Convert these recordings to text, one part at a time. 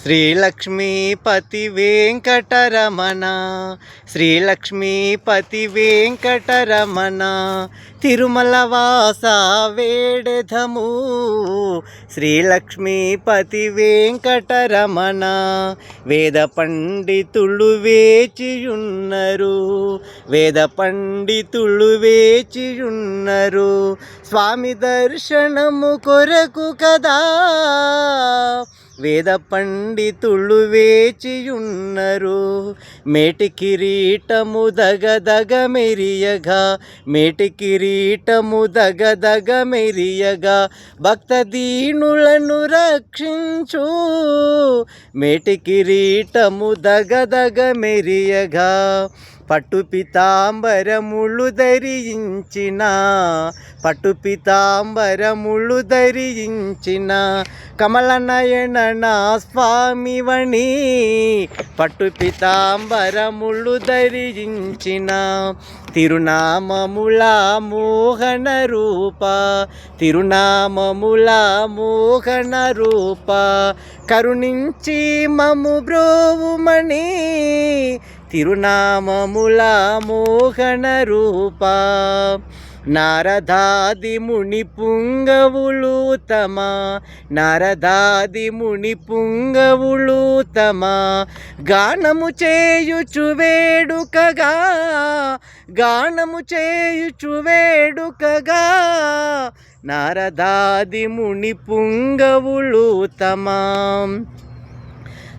శ్రీలక్ష్మీపతి వెంకటరమణ, శ్రీలక్ష్మీపతి వెంకటరమణ, తిరుమల వాస వేడెదము. శ్రీలక్ష్మీపతి వెంకటరమణ, వేద పండితులు వేచియున్నరు, వేద పండితులు వేచియున్నరు, స్వామి దర్శనము కొరకు కదా. వేద పండితులు వేచియున్నరు, మేటి కిరీటము దగదగ మెరియగా, మేటి కిరీటము దగదగ మెరియగా, భక్త దీనులను రక్షించు. మేటి కిరీటము దగదగ మెరియగా, పట్టు పితాంబరములు ధరించిన, పట్టు పితాంబరములు ధరించిన కమల నయన నా స్వామివని, పట్టు పితాంబరములు ధరించిన తిరునామముల మోహన రూప, తిరునామముల మోహన రూప, కరుణించి మము బ్రోవుమణి, తిరునామముల మోహన రూప. నారదాది ముని పుంగవులు తమ, నారదాది ముని పుంగవులు తమ, గానము చేయుచు వేడుకగా, గానము చేయుచు వేడుకగా, నారదాది ముని పుంగవులు తమ.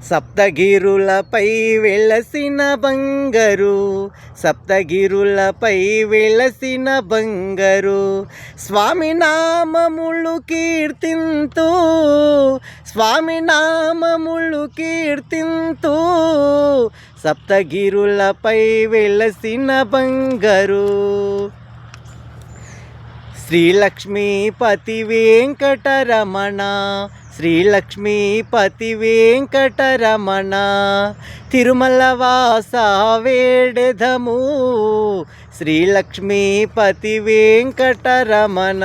సప్తగిరులపై వెలసిన బంగరు, సప్తగిరులపై వెలసిన బంగరు, స్వామి నామములు కీర్తింతు, స్వామి నామములు కీర్తింతు, సప్తగిరులపై వెలసిన బంగరు. శ్రీలక్ష్మీపతి వెంకటరమణ, శ్రీలక్ష్మీపతి వెంకటరమణ, తిరుమల వాస వేడెదము. శ్రీలక్ష్మీపతి వెంకటరమణ.